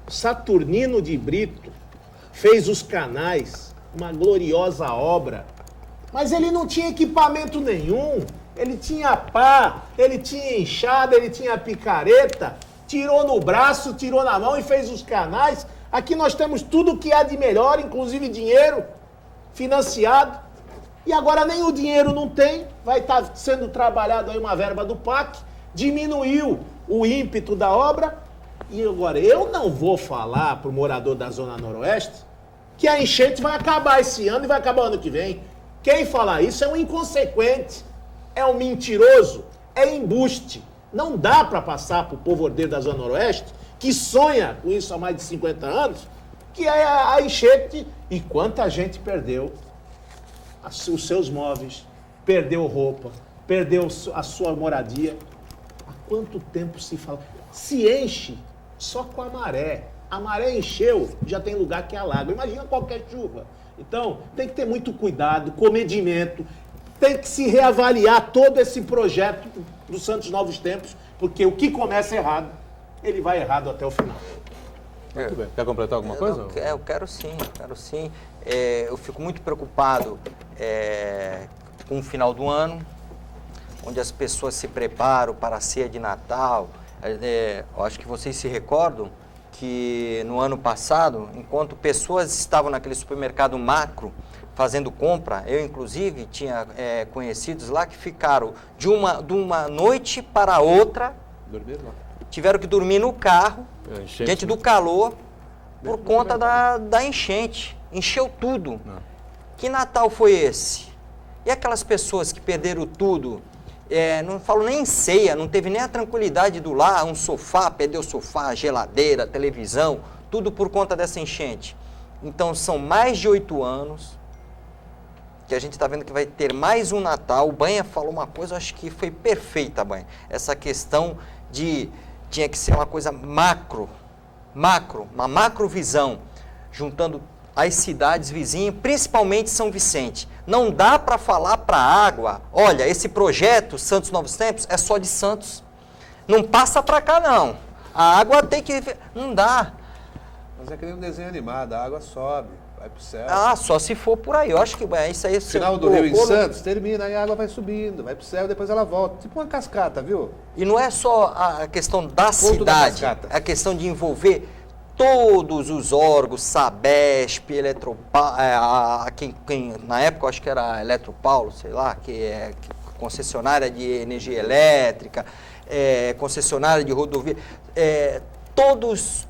Saturnino de Brito fez os canais, uma gloriosa obra, mas ele não tinha equipamento nenhum. Ele tinha pá, ele tinha enxada, ele tinha picareta, tirou no braço, tirou na mão e fez os canais. Aqui nós temos tudo que há de melhor, inclusive dinheiro financiado. E agora nem o dinheiro não tem, vai estar sendo trabalhado aí uma verba do PAC, diminuiu o ímpeto da obra. E agora, eu não vou falar para o morador da Zona Noroeste que a enchente vai acabar esse ano e vai acabar ano que vem. Quem falar isso é um inconsequente. É um mentiroso, é embuste. Não dá para passar para o povo ordeiro da Zona Noroeste, que sonha com isso há mais de 50 anos, que é a enchente. E quanta gente perdeu os seus móveis, perdeu roupa, perdeu a sua moradia. Há quanto tempo se fala? Se enche só com a maré. A maré encheu, já tem lugar que alaga. Imagina qualquer chuva. Então, tem que ter muito cuidado, comedimento. Tem que se reavaliar todo esse projeto do Santos Novos Tempos, porque o que começa errado, ele vai errado até o final. Muito bem. Quer completar alguma coisa? Eu quero sim. Eu fico muito preocupado com o final do ano, onde as pessoas se preparam para a ceia de Natal. Eu acho que vocês se recordam que no ano passado, enquanto pessoas estavam naquele supermercado macro, fazendo compra, eu inclusive tinha conhecidos lá que ficaram de uma noite para outra, tiveram que dormir no carro, diante do calor, por conta da enchente. Encheu tudo. Não. Que Natal foi esse? E aquelas pessoas que perderam tudo, não falo nem em ceia, não teve nem a tranquilidade do lar, um sofá, perdeu o sofá, geladeira, televisão, tudo por conta dessa enchente. Então são mais de 8 anos que a gente está vendo que vai ter mais um Natal. O Banha falou uma coisa, eu acho que foi perfeita, Banha. Essa questão tinha que ser uma coisa macro, uma macrovisão, juntando as cidades vizinhas, principalmente São Vicente. Não dá para falar para a água, olha, esse projeto Santos Novos Tempos é só de Santos. Não passa para cá, não. A água tem que... Não dá. Mas é que nem um desenho animado, a água sobe. Vai pro céu. Só se for por aí. Eu acho que isso aí... O final do rio em Santos termina, aí a água vai subindo, vai pro céu, depois ela volta. Tipo uma cascata, viu? E não é só a questão da cidade, é a questão de envolver todos os órgãos, Sabesp, Eletropaulo, na época eu acho que era Eletropaulo, sei lá, que é concessionária de energia elétrica, concessionária de rodovia, todos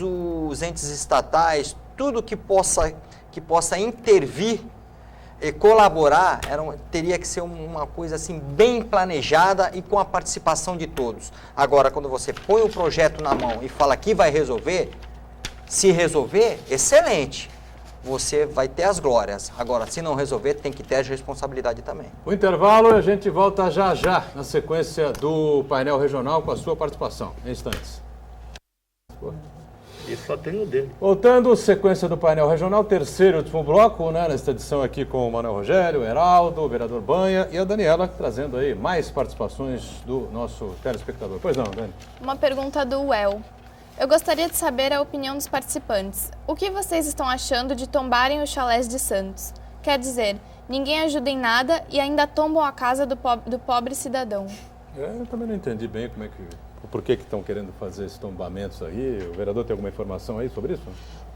os entes estatais, tudo que possa intervir colaborar teria que ser uma coisa assim bem planejada e com a participação de todos. Agora, quando você põe o projeto na mão e fala que vai resolver, se resolver, excelente, você vai ter as glórias. Agora, se não resolver, tem que ter a responsabilidade também. O intervalo, a gente volta já já na sequência do painel regional com a sua participação. Em instantes. E só tem o dele. Voltando, sequência do painel regional, terceiro e último bloco, né, nesta edição aqui com o Manuel Rogério, o Heraldo, o vereador Banha e a Daniela, trazendo aí mais participações do nosso telespectador. Pois não, Dani? Uma pergunta do Well. Eu gostaria de saber a opinião dos participantes. O que vocês estão achando de tombarem os chalés de Santos? Quer dizer, ninguém ajuda em nada e ainda tombam a casa do pobre cidadão. Eu também não entendi bem por que estão querendo fazer esses tombamentos aí. O vereador tem alguma informação aí sobre isso?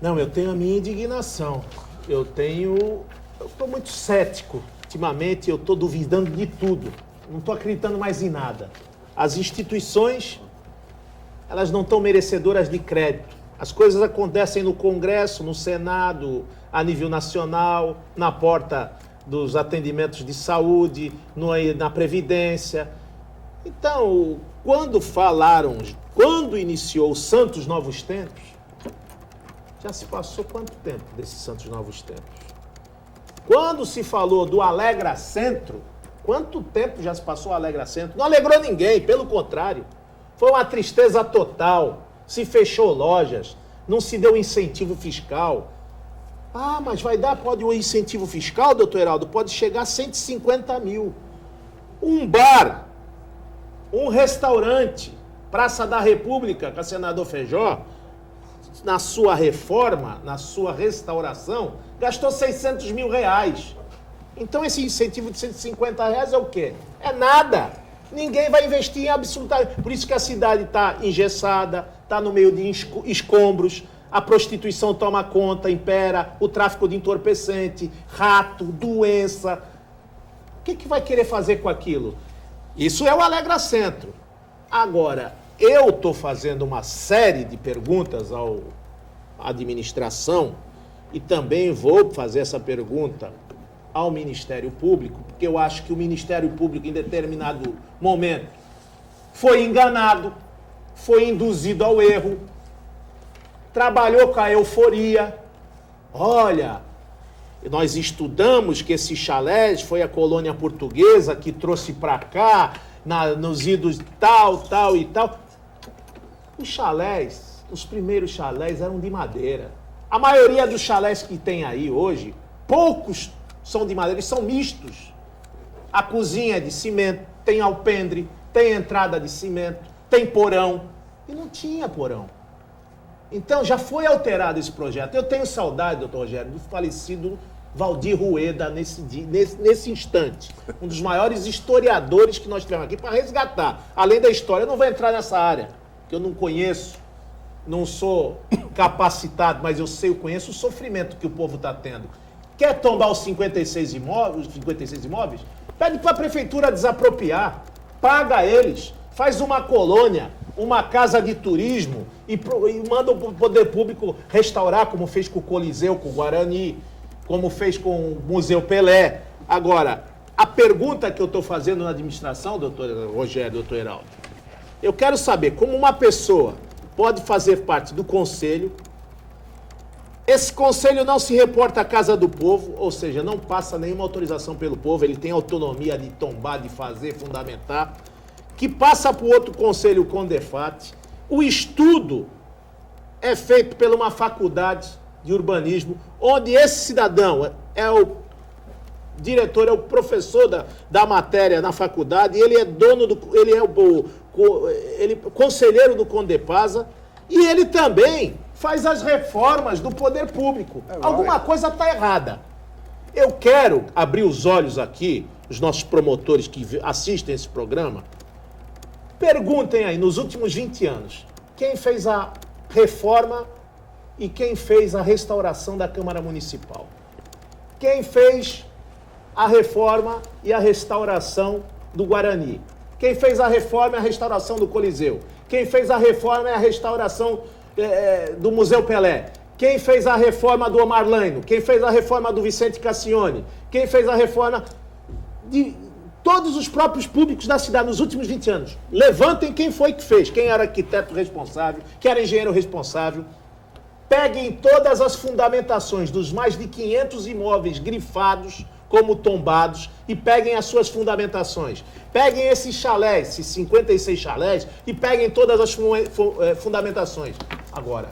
Não, eu tenho a minha indignação. Eu estou muito cético. Ultimamente eu estou duvidando de tudo. Não estou acreditando mais em nada. As instituições, elas não estão merecedoras de crédito. As coisas acontecem no Congresso, no Senado, a nível nacional, na porta dos atendimentos de saúde, na Previdência. Então, quando iniciou o Santos Novos Tempos, já se passou quanto tempo desses Santos Novos Tempos? Quando se falou do Alegra Centro, quanto tempo já se passou o Alegra Centro? Não alegrou ninguém, pelo contrário. Foi uma tristeza total. Se fechou lojas, não se deu incentivo fiscal. Ah, mas pode o incentivo fiscal, doutor Heraldo, pode chegar a 150 mil. Um bar, um restaurante, Praça da República, com a senador Feijó, na sua reforma, na sua restauração, gastou 600 mil reais. Então esse incentivo de 150 reais é o quê? É nada. Ninguém vai investir em absolutamente... Por isso que a cidade está engessada, está no meio de escombros, a prostituição toma conta, impera, o tráfico de entorpecente, rato, doença. O que vai querer fazer com aquilo? Isso é o Alegra Centro. Agora, eu estou fazendo uma série de perguntas à administração e também vou fazer essa pergunta ao Ministério Público, porque eu acho que o Ministério Público, em determinado momento, foi enganado, foi induzido ao erro, trabalhou com a euforia. Olha, nós estudamos que esses chalés foi a colônia portuguesa que trouxe para cá, nos idos tal e tal. Os chalés, os primeiros chalés eram de madeira. A maioria dos chalés que tem aí hoje, poucos são de madeira, eles são mistos. A cozinha é de cimento, tem alpendre, tem entrada de cimento, tem porão. E não tinha porão. Então já foi alterado esse projeto. Eu tenho saudade, doutor Rogério, do falecido Valdir Rueda nesse instante. Um dos maiores historiadores que nós tivemos aqui para resgatar. Além da história, eu não vou entrar nessa área, que eu não conheço, não sou capacitado, mas eu conheço o sofrimento que o povo está tendo. Quer tombar os 56 imóveis? Pede para a prefeitura desapropriar, paga eles, faz uma colônia, uma casa de turismo e manda o poder público restaurar, como fez com o Coliseu, com o Guarani, como fez com o Museu Pelé. Agora, a pergunta que eu estou fazendo na administração, doutor Rogério, doutor Heraldo, eu quero saber como uma pessoa pode fazer parte do conselho. Esse conselho não se reporta à Casa do Povo, ou seja, não passa nenhuma autorização pelo povo, ele tem autonomia de tombar, de fazer, fundamentar, que passa para o outro conselho, o CONDEFAT. O estudo é feito por uma faculdade de urbanismo, onde esse cidadão é o diretor, é o professor da matéria na faculdade, ele é conselheiro do CONDEPASA, e ele também faz as reformas do poder público. Alguma coisa está errada. Eu quero abrir os olhos aqui, os nossos promotores que assistem esse programa, perguntem aí, nos últimos 20 anos, quem fez a reforma e quem fez a restauração da Câmara Municipal? Quem fez a reforma e a restauração do Guarani? Quem fez a reforma e a restauração do Coliseu? Quem fez a reforma e a restauração do Museu Pelé? Quem fez a reforma do Omar Laino? Quem fez a reforma do Vicente Cassione? Quem fez a reforma de todos os próprios públicos da cidade nos últimos 20 anos? Levantem quem foi que fez, quem era arquiteto responsável, quem era engenheiro responsável. Peguem todas as fundamentações dos mais de 500 imóveis grifados como tombados e peguem as suas fundamentações. Peguem esses chalés, esses 56 chalés, e peguem todas as fundamentações. Agora,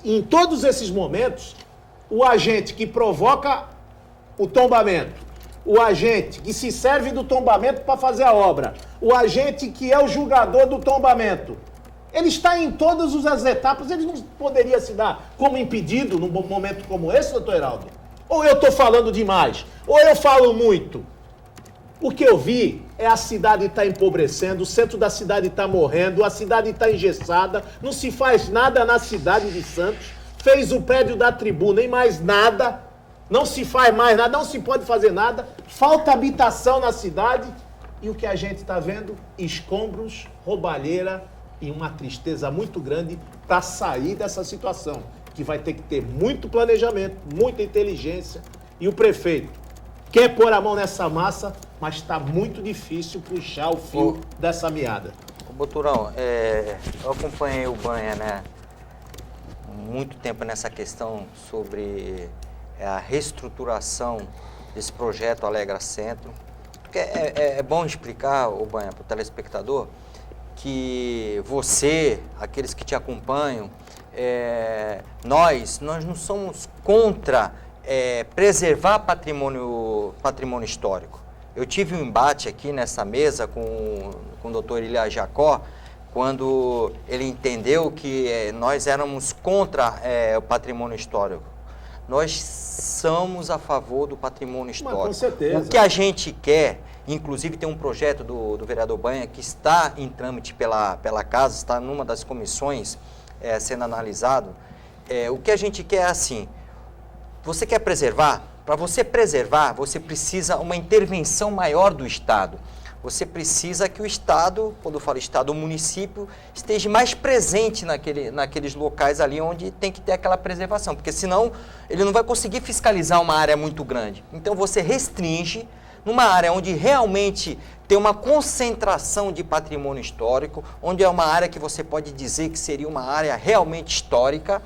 em todos esses momentos, o agente que provoca o tombamento, o agente que se serve do tombamento para fazer a obra, o agente que é o julgador do tombamento, ele está em todas as etapas, ele não poderia se dar como impedido num momento como esse, doutor Heraldo? Ou eu estou falando demais? Ou eu falo muito? O que eu vi é a cidade está empobrecendo, o centro da cidade está morrendo, a cidade está engessada, não se faz nada na cidade de Santos, fez o prédio da tribuna e mais nada, não se faz mais nada, não se pode fazer nada, falta habitação na cidade e o que a gente está vendo? Escombros, roubalheira e uma tristeza muito grande para sair dessa situação, que vai ter que ter muito planejamento, muita inteligência e o prefeito quer pôr a mão nessa massa, mas está muito difícil puxar o fio dessa meada. Boturão, eu acompanhei o Banha, né, muito tempo nessa questão sobre a reestruturação desse projeto Alegra Centro. É bom explicar, o Banha, para o telespectador, que você, aqueles que te acompanham, nós não somos contra preservar patrimônio histórico. Eu tive um embate aqui nessa mesa com o doutor Ilha Jacó, quando ele entendeu que nós éramos contra o patrimônio histórico. Nós somos a favor do patrimônio histórico. Mas, com certeza. O que a gente quer, inclusive tem um projeto do vereador Banha que está em trâmite pela casa, está numa das comissões sendo analisado. O que a gente quer é assim, você quer preservar? Para você preservar, você precisa uma intervenção maior do Estado. Você precisa que o Estado, quando eu falo Estado, o município, esteja mais presente naqueles locais ali onde tem que ter aquela preservação, porque senão ele não vai conseguir fiscalizar uma área muito grande. Então você restringe numa área onde realmente tem uma concentração de patrimônio histórico, onde é uma área que você pode dizer que seria uma área realmente histórica,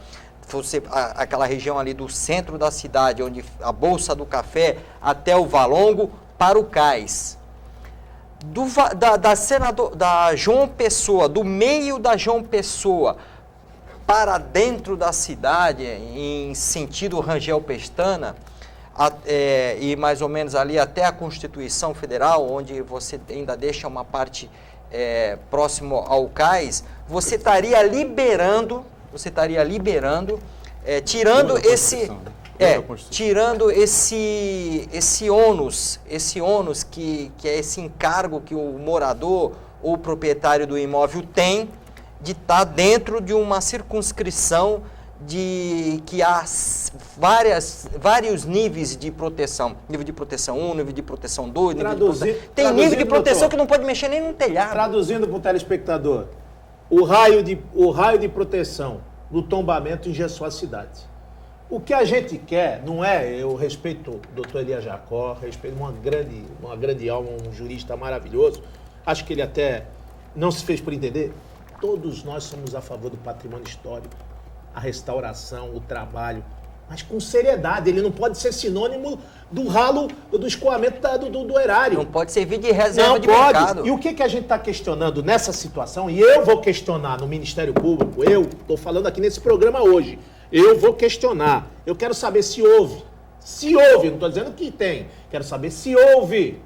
aquela região ali do centro da cidade, onde a Bolsa do Café até o Valongo, para o Cais. Da João Pessoa, do meio da João Pessoa para dentro da cidade, em sentido Rangel Pestana, e mais ou menos ali até a Constituição Federal, onde você ainda deixa uma parte próximo ao Cais, você estaria liberando, tirando esse ônus que é esse encargo que o morador ou o proprietário do imóvel tem de estar dentro de uma circunscrição de que há vários níveis de proteção. Nível de proteção 1, nível de proteção 2, tem nível de proteção que não pode mexer nem no telhado. Traduzindo para o telespectador, o raio de proteção do tombamento engessou a cidade. O que a gente quer não eu respeito o doutor Elia Jacó, respeito uma grande alma, um jurista maravilhoso, acho que ele até não se fez por entender. Todos nós somos a favor do patrimônio histórico, a restauração, o trabalho, mas com seriedade. Ele não pode ser sinônimo do ralo, do escoamento do erário. Não pode servir de reserva de mercado. E o que a gente está questionando nessa situação, e eu vou questionar no Ministério Público, eu estou falando aqui nesse programa hoje, eu vou questionar. Eu quero saber se houve, não estou dizendo que tem, quero saber se houve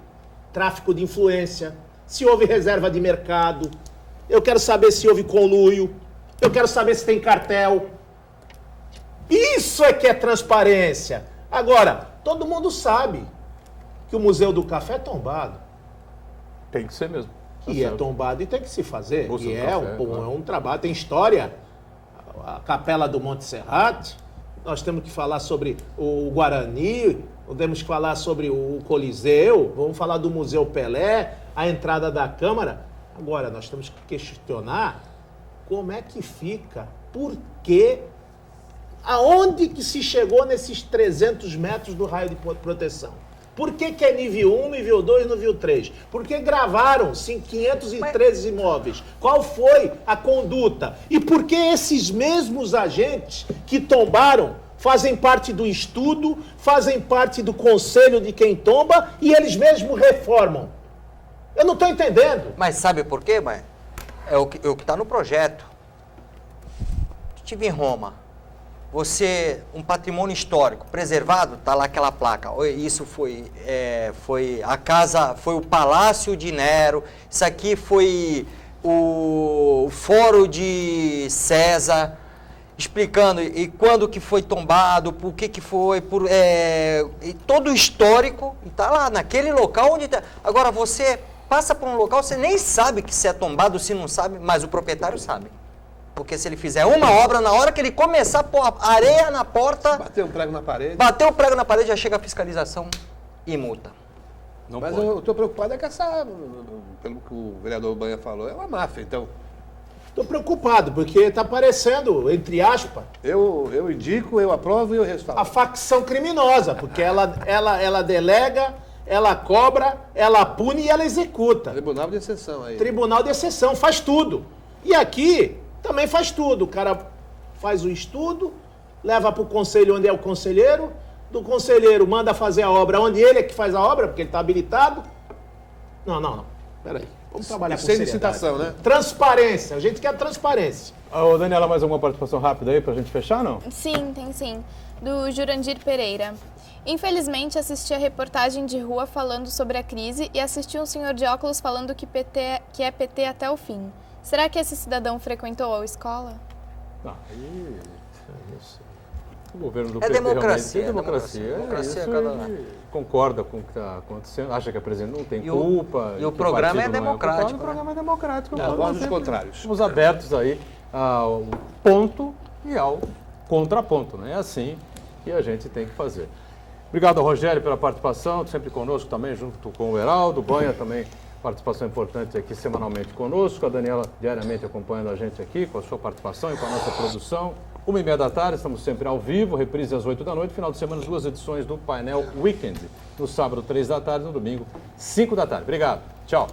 tráfico de influência, se houve reserva de mercado, eu quero saber se houve conluio, eu quero saber se tem cartel. Isso é que é transparência. Agora, todo mundo sabe que o Museu do Café é tombado. Tem que ser mesmo. E é tombado e tem que se fazer. Bolsa E do é Café, um trabalho, tem história. A Capela do Monte Serrat, nós temos que falar sobre o Guarani, temos que falar sobre o Coliseu, vamos falar do Museu Pelé, a entrada da Câmara. Agora, nós temos que questionar como é que fica, por que Aonde que se chegou nesses 300 metros do raio de proteção? Por que é nível 1, nível 2, nível 3? Porque gravaram 513 imóveis. Qual foi a conduta? E por que esses mesmos agentes que tombaram fazem parte do estudo, fazem parte do conselho de quem tomba e eles mesmos reformam? Eu não estou entendendo. Mas sabe por quê, mãe? É o que está no projeto. Estive em Roma. Você, um patrimônio histórico preservado, tá lá aquela placa. Isso foi a casa, foi o Palácio de Nero. Isso aqui foi o Fórum de César, explicando e quando que foi tombado, por que foi, e todo o histórico. E tá lá naquele local onde tá. Agora você passa por um local, você nem sabe que se é tombado, se não sabe, mas o proprietário sabe. Porque se ele fizer uma obra, na hora que ele começar a pôr areia na porta... Bateu um prego na parede. Bateu o prego na parede, já chega a fiscalização e multa. Não Mas pode. eu estou preocupado é que pelo que o vereador Banha falou, é uma máfia, então. Estou preocupado, porque está parecendo, entre aspas, Eu indico, eu aprovo e eu restauro. a facção criminosa, porque ela delega, ela cobra, ela pune e ela executa. Tribunal de exceção aí. Tribunal de exceção, faz tudo. E aqui também faz tudo. O cara faz o estudo, leva para o conselho onde é o conselheiro, do conselheiro manda fazer a obra onde ele é que faz a obra, porque ele está habilitado. Não. Peraí. Vamos trabalhar com Sem seriedade. licitação, né? Transparência. A gente quer transparência. Ô, Daniela, mais alguma participação rápida aí pra gente fechar, não? Sim, tem sim. Do Jurandir Pereira. Infelizmente, assisti a reportagem de rua falando sobre a crise e assisti um senhor de óculos falando que é PT até o fim. Será que esse cidadão frequentou a escola? Não, aí... O governo do É PT democracia, realmente tem democracia. democracia Isso, cada- ele concorda com o que está acontecendo, acha que a presidente não tem E o- culpa. e o que programa partido é não democrático, culpado, O programa é democrático. Não, Nós gosto dos sempre contrários. Estamos abertos aí ao ponto e ao contraponto, né? É assim que a gente tem que fazer. Obrigado ao Rogério pela participação, sempre conosco também, junto com o Heraldo. Banha também, participação importante aqui semanalmente conosco. A Daniela diariamente acompanhando a gente aqui com a sua participação e com a nossa produção. 1h30 da tarde, estamos sempre ao vivo, reprise às 8 da noite, final de semana, 2 edições do Painel Weekend. No sábado, 3 da tarde, no domingo, 5 da tarde. Obrigado. Tchau.